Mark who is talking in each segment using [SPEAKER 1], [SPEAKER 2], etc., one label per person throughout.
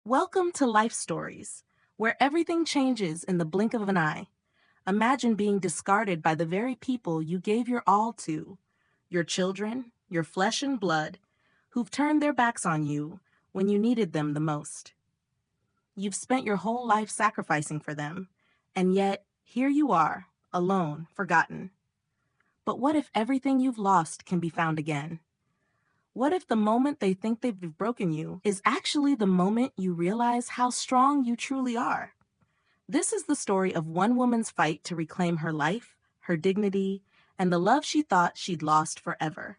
[SPEAKER 1] Welcome to Life Stories, where everything changes in the blink of an eye. Imagine being discarded by the very people you gave your all to, your children, your flesh and blood, who've turned their backs on you when you needed them the most. You've spent your whole life sacrificing for them, and yet here you are, alone, forgotten. But what if everything you've lost can be found again? What if the moment they think they've broken you is actually the moment you realize how strong you truly are? This is the story of one woman's fight to reclaim her life, her dignity, and the love she thought she'd lost forever.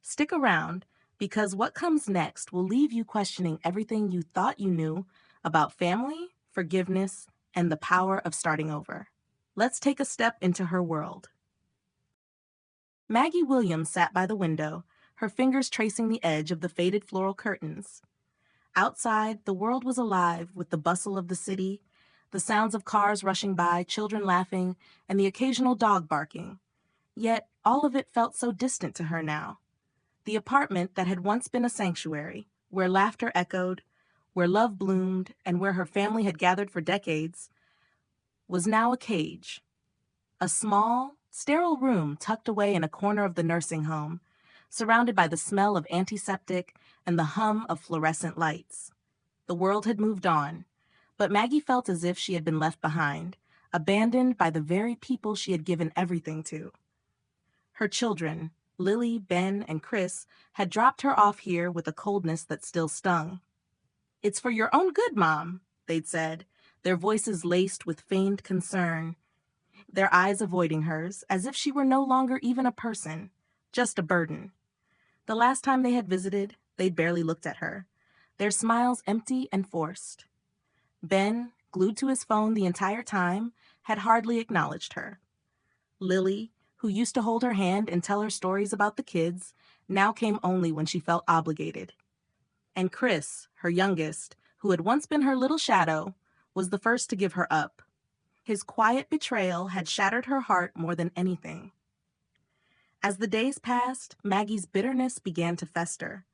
[SPEAKER 1] Stick around, because what comes next will leave you questioning everything you thought you knew about family, forgiveness, and the power of starting over. Let's take a step into her world. Maggie Williams sat by the window, her fingers tracing the edge of the faded floral curtains. Outside, the world was alive with the bustle of the city, the sounds of cars rushing by, children laughing, and the occasional dog barking. Yet, all of it felt so distant to her now. The apartment that had once been a sanctuary, where laughter echoed, where love bloomed, and where her family had gathered for decades, was now a cage. A small, sterile room tucked away in a corner of the nursing home, surrounded by the smell of antiseptic and the hum of fluorescent lights. The world had moved on, but Maggie felt as if she had been left behind, abandoned by the very people she had given everything to. Her children, Lily, Ben, and Chris, had dropped her off here with a coldness that still stung. "It's for your own good, Mom," they'd said, their voices laced with feigned concern, their eyes avoiding hers, as if she were no longer even a person, just a burden. The last time they had visited, they'd barely looked at her, their smiles empty and forced. Ben, glued to his phone the entire time, had hardly acknowledged her. Lily, who used to hold her hand and tell her stories about the kids, now came only when she felt obligated. And Chris, her youngest, who had once been her little shadow, was the first to give her up. His quiet betrayal had shattered her heart more than anything. As the days passed, Maggie's bitterness began to fester.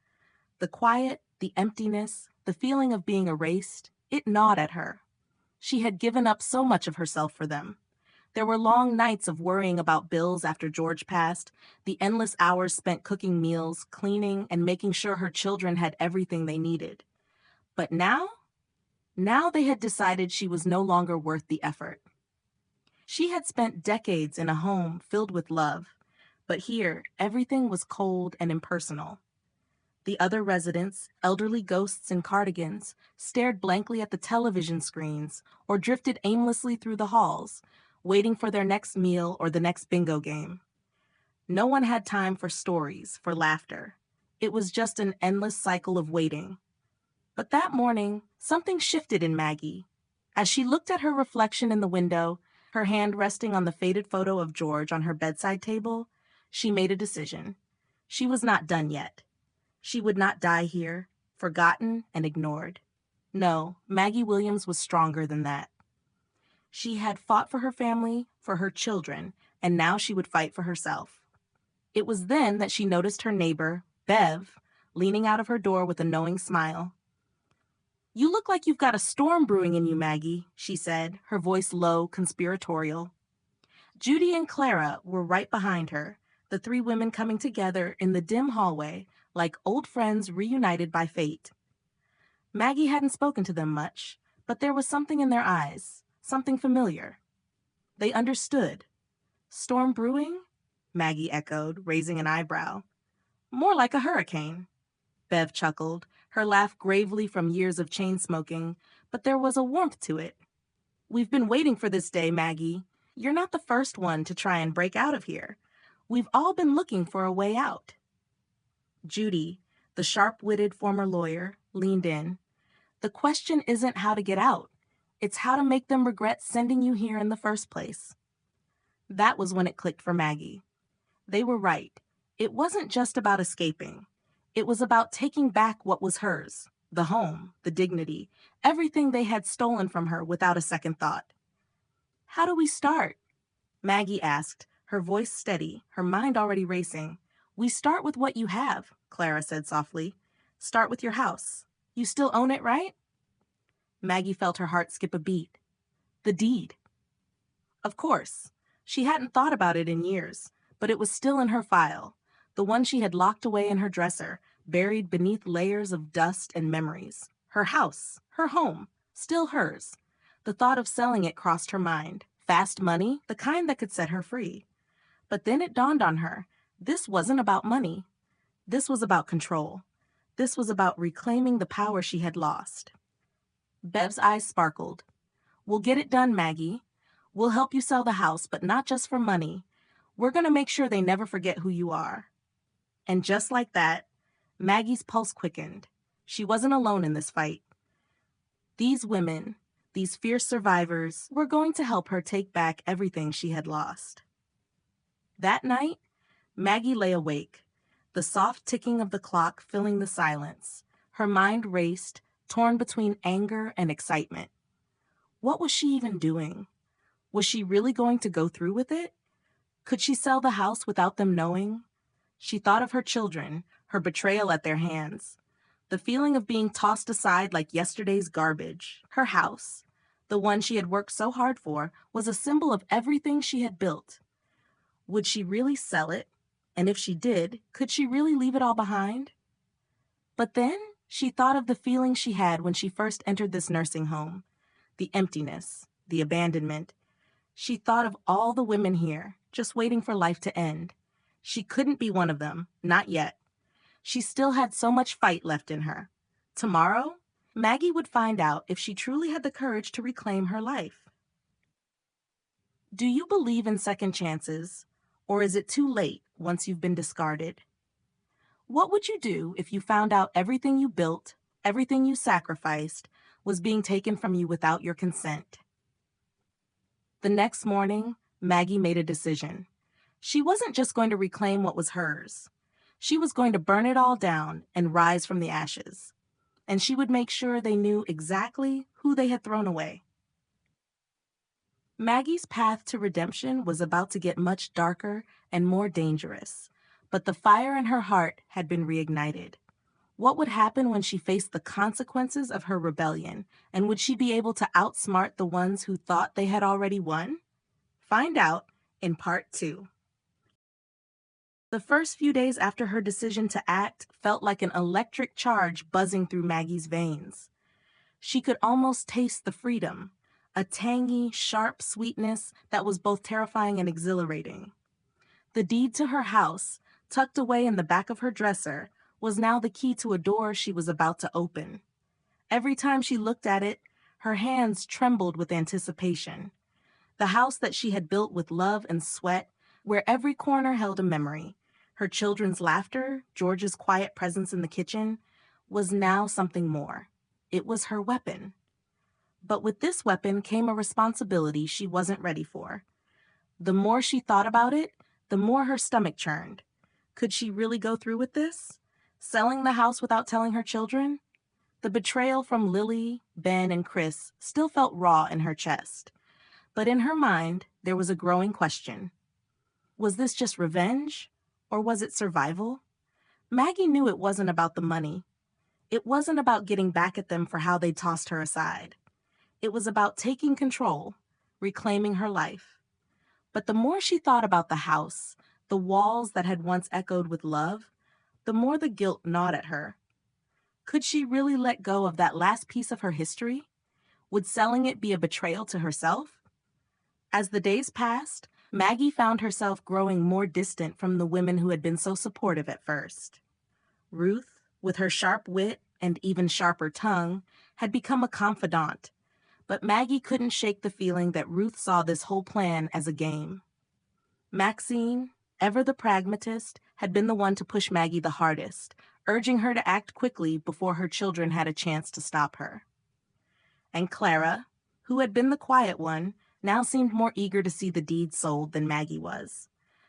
[SPEAKER 1] The quiet, the emptiness, the feeling of being erased, it gnawed at her. She had given up so much of herself for them. There were long nights of worrying about bills after George passed, the endless hours spent cooking meals, cleaning, and making sure her children had everything they needed. But now they had decided she was no longer worth the effort. She had spent decades in a home filled with love, but here everything was cold and impersonal. The other residents, elderly ghosts in cardigans, stared blankly at the television screens or drifted aimlessly through the halls, waiting for their next meal or the next bingo game. No one had time for stories, for laughter. It was just an endless cycle of waiting. But that morning, something shifted in Maggie. As she looked at her reflection in the window, her hand resting on the faded photo of George on her bedside table, she made a decision. She was not done yet. She would not die here, forgotten and ignored. No, Maggie Williams was stronger than that. She had fought for her family, for her children, and now she would fight for herself. It was then that she noticed her neighbor, Bev, leaning out of her door with a knowing smile. "You look like you've got a storm brewing in you, Maggie," she said, her voice low, conspiratorial. Judy and Clara were right behind her, the three women coming together in the dim hallway like old friends reunited by fate. Maggie hadn't spoken to them much, but there was something in their eyes, something familiar. They understood. "Storm brewing?" Maggie echoed, raising an eyebrow. "More like a hurricane." Bev chuckled, her laugh gravely from years of chain smoking, but there was a warmth to it. "We've been waiting for this day, Maggie. You're not the first one to try and break out of here. We've all been looking for a way out." Judy, the sharp-witted former lawyer, leaned in. "The question isn't how to get out. It's how to make them regret sending you here in the first place." That was when it clicked for Maggie. They were right. It wasn't just about escaping. It was about taking back what was hers, the home, the dignity, everything they had stolen from her without a second thought. "How do we start?" Maggie asked, her voice steady, her mind already racing. "We start with what you have," Clara said softly. "Start with your house. You still own it, right?" Maggie felt her heart skip a beat. The deed. Of course. She hadn't thought about it in years, but it was still in her file, the one she had locked away in her dresser, buried beneath layers of dust and memories. Her house, her home, still hers. The thought of selling it crossed her mind. Fast money, the kind that could set her free. But then it dawned on her. This wasn't about money. This was about control. This was about reclaiming the power she had lost. Bev's eyes sparkled. "We'll get it done, Maggie. We'll help you sell the house, but not just for money. We're going to make sure they never forget who you are." And just like that, Maggie's pulse quickened. She wasn't alone in this fight. These women, these fierce survivors, were going to help her take back everything she had lost. That night, Maggie lay awake, the soft ticking of the clock filling the silence. Her mind raced, torn between anger and excitement. What was she even doing? Was she really going to go through with it? Could she sell the house without them knowing? She thought of her children, her betrayal at their hands, the feeling of being tossed aside like yesterday's garbage. Her house, the one she had worked so hard for, was a symbol of everything she had built. Would she really sell it? And if she did, could she really leave it all behind? But then she thought of the feeling she had when she first entered this nursing home, the emptiness, the abandonment. She thought of all the women here, just waiting for life to end. She couldn't be one of them, not yet. She still had so much fight left in her. Tomorrow, Maggie would find out if she truly had the courage to reclaim her life. Do you believe in second chances, or is it too late once you've been discarded? What would you do if you found out everything you built, everything you sacrificed, was being taken from you without your consent? The next morning, Maggie made a decision. She wasn't just going to reclaim what was hers. She was going to burn it all down and rise from the ashes. And she would make sure they knew exactly who they had thrown away. Maggie's path to redemption was about to get much darker and more dangerous, but the fire in her heart had been reignited. What would happen when she faced the consequences of her rebellion, and would she be able to outsmart the ones who thought they had already won? Find out in part 2. The first few days after her decision to act felt like an electric charge buzzing through Maggie's veins. She could almost taste the freedom, a tangy, sharp sweetness that was both terrifying and exhilarating. The deed to her house, tucked away in the back of her dresser, was now the key to a door she was about to open. Every time she looked at it, her hands trembled with anticipation. The house that she had built with love and sweat, where every corner held a memory, her children's laughter, George's quiet presence in the kitchen, was now something more. It was her weapon. But with this weapon came a responsibility she wasn't ready for. The more she thought about it, the more her stomach churned. Could she really go through with this? Selling the house without telling her children? The betrayal from Lily, Ben, and Chris still felt raw in her chest. But in her mind, there was a growing question. Was this just revenge, or was it survival? Maggie knew it wasn't about the money. It wasn't about getting back at them for how they tossed her aside. It was about taking control, reclaiming her life. But the more she thought about the house, the walls that had once echoed with love, the more the guilt gnawed at her. Could she really let go of that last piece of her history? Would selling it be a betrayal to herself? As the days passed, Maggie found herself growing more distant from the women who had been so supportive at first. Ruth, with her sharp wit and even sharper tongue, had become a confidant, but Maggie couldn't shake the feeling that Ruth saw this whole plan as a game. Maxine, ever the pragmatist, had been the one to push Maggie the hardest, urging her to act quickly before her children had a chance to stop her. And Clara, who had been the quiet one, now seemed more eager to see the deed sold than Maggie was.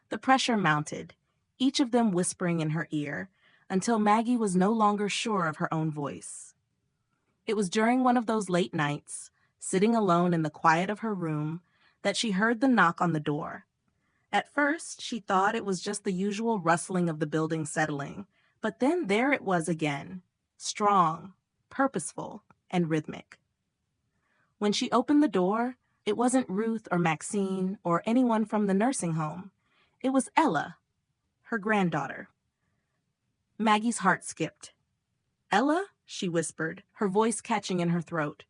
[SPEAKER 1] The pressure mounted, each of them whispering in her ear, until Maggie was no longer sure of her own voice. It was during one of those late nights, sitting alone in the quiet of her room, that she heard the knock on the door. At first, she thought it was just the usual rustling of the building settling, but then there it was again, strong, purposeful, and rhythmic. When she opened the door, it wasn't Ruth or Maxine or anyone from the nursing home. It was Ella, her granddaughter. Maggie's heart skipped. "Ella?" she whispered, her voice catching in her throat.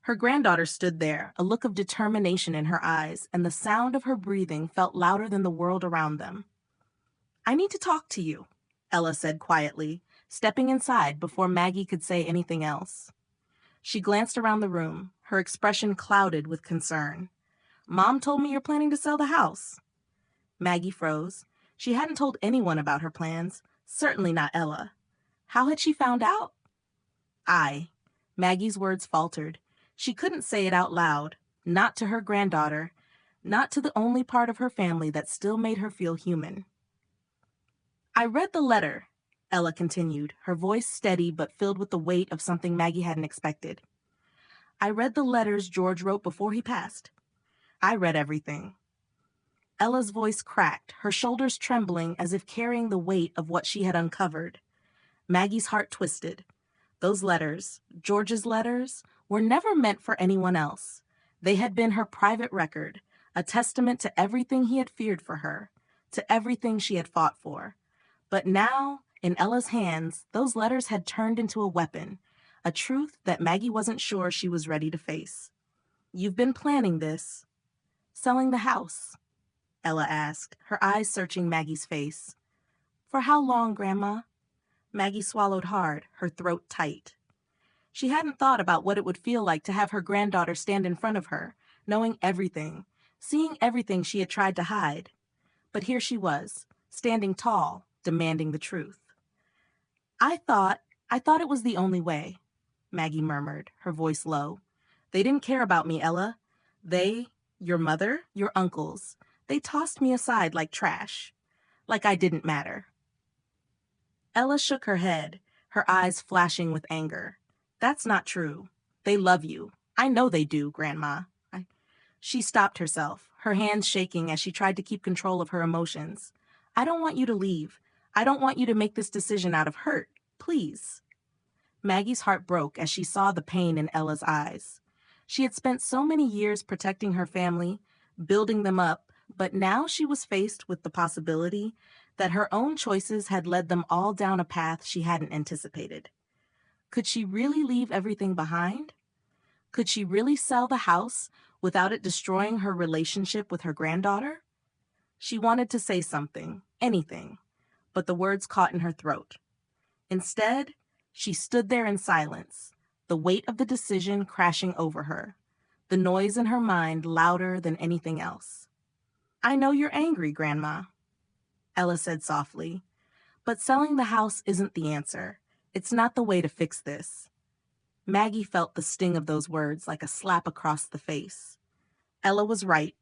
[SPEAKER 1] Her granddaughter stood there, a look of determination in her eyes, and the sound of her breathing felt louder than the world around them. "I need to talk to you," Ella said quietly, stepping inside before Maggie could say anything else. She glanced around the room, her expression clouded with concern. "Mom told me you're planning to sell the house." Maggie froze. She hadn't told anyone about her plans, certainly not Ella. How had she found out? I. Maggie's words faltered. She couldn't say it out loud, not to her granddaughter, not to the only part of her family that still made her feel human. "I read the letter," Ella continued, her voice steady but filled with the weight of something Maggie hadn't expected. "I read the letters George wrote before he passed. I read everything." Ella's voice cracked, her shoulders trembling as if carrying the weight of what she had uncovered. Maggie's heart twisted. Those letters, George's letters, were never meant for anyone else. They had been her private record, a testament to everything he had feared for her, to everything she had fought for. But now, in Ella's hands, those letters had turned into a weapon, a truth that Maggie wasn't sure she was ready to face. "You've been planning this." "Selling the house?" Ella asked, her eyes searching Maggie's face. "For how long, Grandma?" Maggie swallowed hard, her throat tight. She hadn't thought about what it would feel like to have her granddaughter stand in front of her, knowing everything, seeing everything she had tried to hide. But here she was, standing tall, demanding the truth. I thought it was the only way," Maggie murmured, her voice low. "They didn't care about me, Ella. Your mother, your uncles, they tossed me aside like trash, like I didn't matter." Ella shook her head, her eyes flashing with anger. "That's not true. They love you. I know they do, Grandma." She stopped herself, her hands shaking as she tried to keep control of her emotions. "I don't want you to leave. I don't want you to make this decision out of hurt. Please." Maggie's heart broke as she saw the pain in Ella's eyes. She had spent so many years protecting her family, building them up, but now she was faced with the possibility that her own choices had led them all down a path she hadn't anticipated. Could she really leave everything behind? Could she really sell the house without it destroying her relationship with her granddaughter? She wanted to say something, anything, but the words caught in her throat. Instead, she stood there in silence, the weight of the decision crashing over her, the noise in her mind louder than anything else. "I know you're angry, Grandma," Ella said softly, "but selling the house isn't the answer. It's not the way to fix this." Maggie felt the sting of those words like a slap across the face. Ella was right.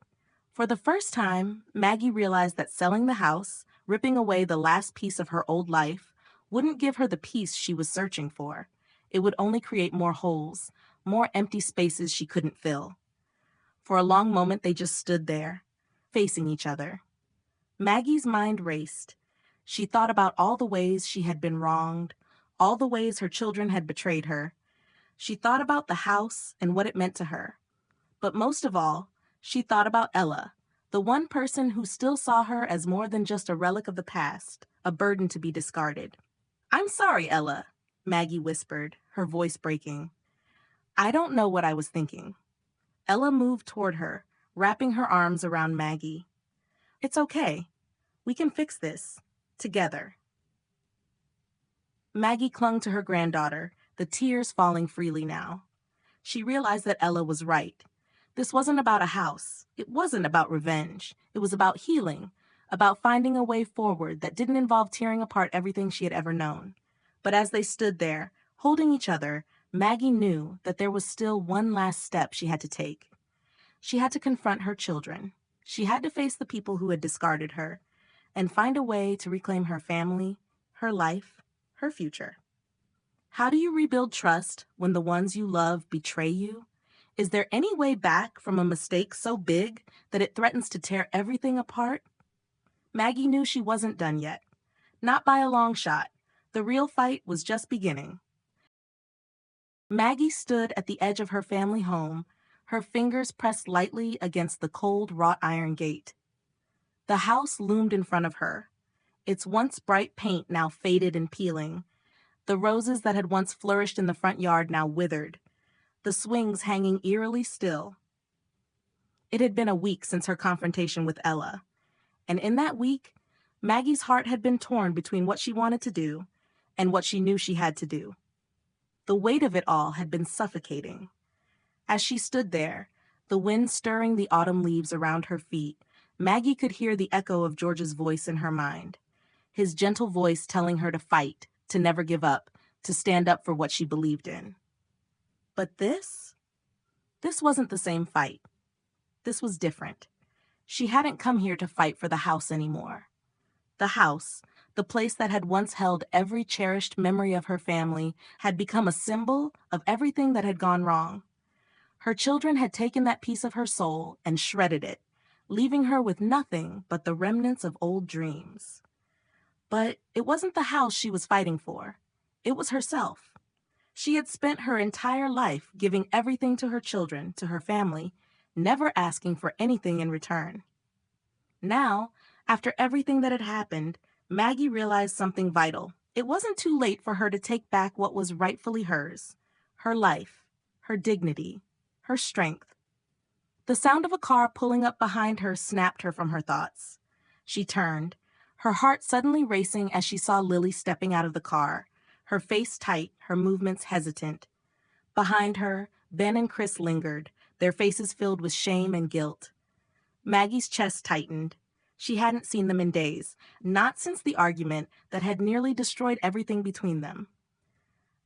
[SPEAKER 1] For the first time, Maggie realized that selling the house, ripping away the last piece of her old life, wouldn't give her the peace she was searching for. It would only create more holes, more empty spaces she couldn't fill. For a long moment, they just stood there, facing each other. Maggie's mind raced. She thought about all the ways she had been wronged, all the ways her children had betrayed her. She thought about the house and what it meant to her. But most of all, she thought about Ella, the one person who still saw her as more than just a relic of the past, a burden to be discarded. "I'm sorry, Ella," Maggie whispered, her voice breaking. "I don't know what I was thinking." Ella moved toward her, wrapping her arms around Maggie. "It's okay. We can fix this. Together." Maggie clung to her granddaughter, the tears falling freely now. She realized that Ella was right. This wasn't about a house. It wasn't about revenge. It was about healing, about finding a way forward that didn't involve tearing apart everything she had ever known. But as they stood there, holding each other, Maggie knew that there was still one last step she had to take. She had to confront her children. She had to face the people who had discarded her and find a way to reclaim her family, her life, her future. How do you rebuild trust when the ones you love betray you? Is there any way back from a mistake so big that it threatens to tear everything apart? Maggie knew she wasn't done yet. Not by a long shot. The real fight was just beginning. Maggie stood at the edge of her family home, her fingers pressed lightly against the cold wrought iron gate. The house loomed in front of her, its once bright paint now faded and peeling, the roses that had once flourished in the front yard now withered, the swings hanging eerily still. It had been a week since her confrontation with Ella, and in that week, Maggie's heart had been torn between what she wanted to do and what she knew she had to do. The weight of it all had been suffocating. As she stood there, the wind stirring the autumn leaves around her feet, Maggie could hear the echo of George's voice in her mind, his gentle voice telling her to fight, to never give up, to stand up for what she believed in. But this wasn't the same fight. This was different. She hadn't come here to fight for the house anymore. The house, the place that had once held every cherished memory of her family, had become a symbol of everything that had gone wrong. Her children had taken that piece of her soul and shredded it, leaving her with nothing but the remnants of old dreams. But it wasn't the house she was fighting for. It was herself. She had spent her entire life giving everything to her children, to her family, never asking for anything in return. Now, after everything that had happened, Maggie realized something vital. It wasn't too late for her to take back what was rightfully hers: her life, her dignity, her strength. The sound of a car pulling up behind her snapped her from her thoughts. She turned, her heart suddenly racing as she saw Lily stepping out of the car, her face tight, her movements hesitant. Behind her, Ben and Chris lingered, their faces filled with shame and guilt. Maggie's chest tightened. She hadn't seen them in days, not since the argument that had nearly destroyed everything between them.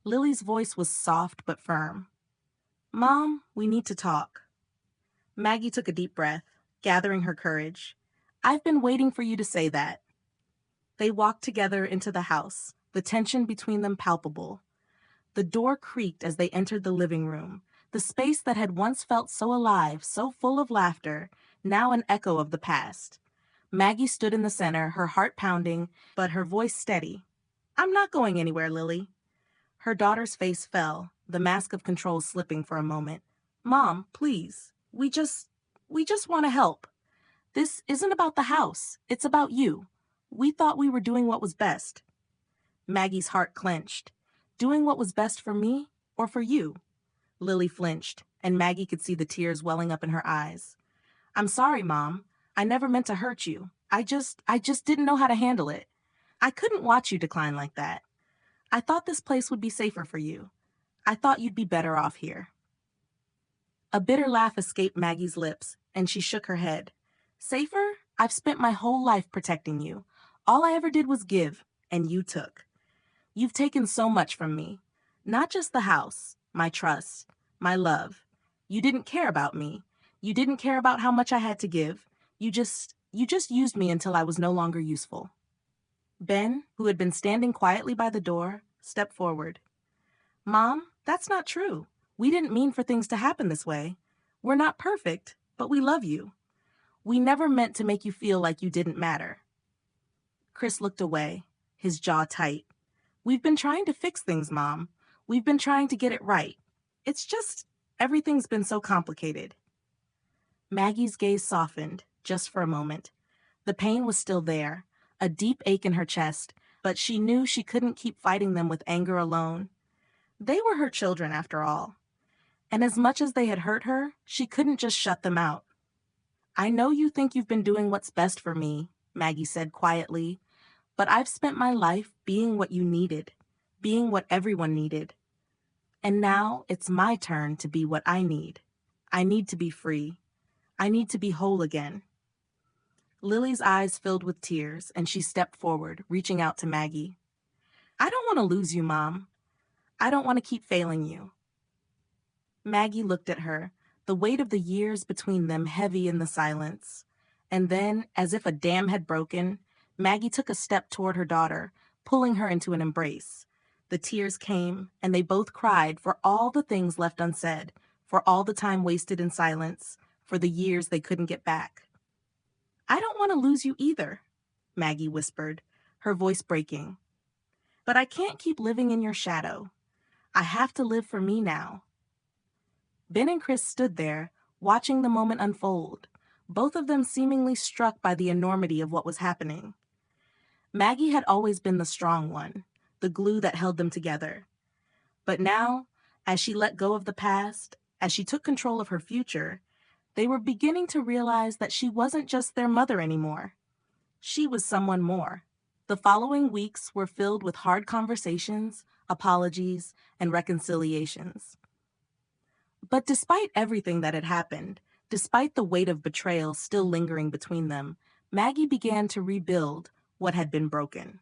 [SPEAKER 1] Lily's voice was soft but firm. "Mom, we need to talk." Maggie took a deep breath, gathering her courage. "I've been waiting for you to say that." They walked together into the house, the tension between them palpable. The door creaked as they entered the living room, the space that had once felt so alive, so full of laughter, now an echo of the past. Maggie stood in the center, her heart pounding, but her voice steady. "I'm not going anywhere, Lily." Her daughter's face fell, the mask of control slipping for a moment. "Mom, please, we just want to help. This isn't about the house, it's about you. We thought we were doing what was best." Maggie's heart clenched. Doing what was best for me or for you? Lily flinched, and Maggie could see the tears welling up in her eyes. "I'm sorry, Mom. I never meant to hurt you. I just didn't know how to handle it. I couldn't watch you decline like that. I thought this place would be safer for you. I thought you'd be better off here." A bitter laugh escaped Maggie's lips, and she shook her head. "Safer? I've spent my whole life protecting you. All I ever did was give, and you took. You've taken so much from me. Not just the house, my trust, my love. You didn't care about me. You didn't care about how much I had to give. You just used me until I was no longer useful." Ben, who had been standing quietly by the door, stepped forward. "Mom, that's not true. We didn't mean for things to happen this way. We're not perfect, but we love you. We never meant to make you feel like you didn't matter." Chris looked away, his jaw tight. "We've been trying to fix things, Mom. We've been trying to get it right. It's just, everything's been so complicated." Maggie's gaze softened, just for a moment. The pain was still there, a deep ache in her chest, but she knew she couldn't keep fighting them with anger alone. They were her children, after all. And as much as they had hurt her, she couldn't just shut them out. "I know you think you've been doing what's best for me," Maggie said quietly, "but I've spent my life being what you needed, being what everyone needed. And now it's my turn to be what I need. I need to be free. I need to be whole again." Lily's eyes filled with tears, and she stepped forward, reaching out to Maggie. "I don't want to lose you, Mom. I don't want to keep failing you." Maggie looked at her, the weight of the years between them heavy in the silence. And then, as if a dam had broken, Maggie took a step toward her daughter, pulling her into an embrace. The tears came, and they both cried for all the things left unsaid, for all the time wasted in silence, for the years they couldn't get back. "I don't want to lose you either," Maggie whispered, her voice breaking. "But I can't keep living in your shadow. I have to live for me now. Ben and Chris stood there, watching the moment unfold, both of them seemingly struck by the enormity of what was happening. Maggie had always been the strong one, the glue that held them together. But now, as she let go of the past, as she took control of her future, they were beginning to realize that she wasn't just their mother anymore. She was someone more. The following weeks were filled with hard conversations, apologies, and reconciliations. But despite everything that had happened, despite the weight of betrayal still lingering between them, Maggie began to rebuild what had been broken.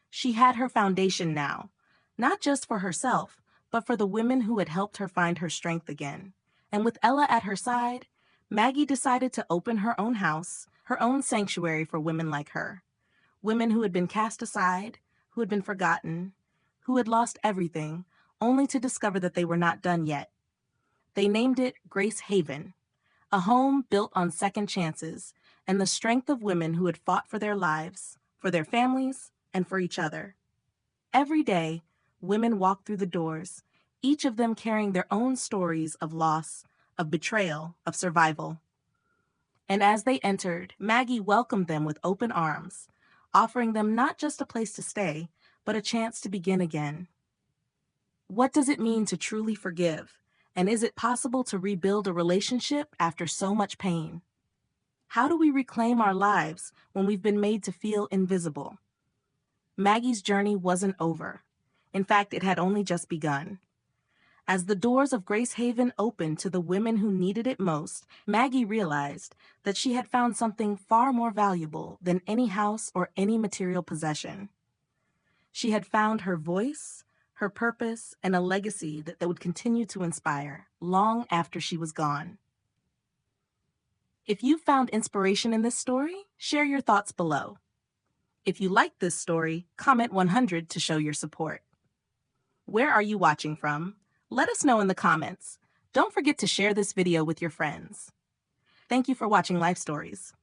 [SPEAKER 1] She had her foundation now, not just for herself, but for the women who had helped her find her strength again. And with Ella at her side, Maggie decided to open her own house, her own sanctuary for women like her. Women who had been cast aside, who had been forgotten, who had lost everything, only to discover that they were not done yet. They named it Grace Haven, a home built on second chances and the strength of women who had fought for their lives, for their families, and for each other. Every day, women walked through the doors, each of them carrying their own stories of loss, of betrayal, of survival. And as they entered, Maggie welcomed them with open arms, offering them not just a place to stay, but a chance to begin again. What does it mean to truly forgive? And is it possible to rebuild a relationship after so much pain? How do we reclaim our lives when we've been made to feel invisible? Maggie's journey wasn't over. In fact, it had only just begun. As the doors of Grace Haven opened to the women who needed it most, Maggie realized that she had found something far more valuable than any house or any material possession. She had found her voice, her purpose, and a legacy that would continue to inspire long after she was gone. If you found inspiration in this story, share your thoughts below. If you liked this story, comment 100 to show your support. Where are you watching from? Let us know in the comments. Don't forget to share this video with your friends. Thank you for watching Life Stories.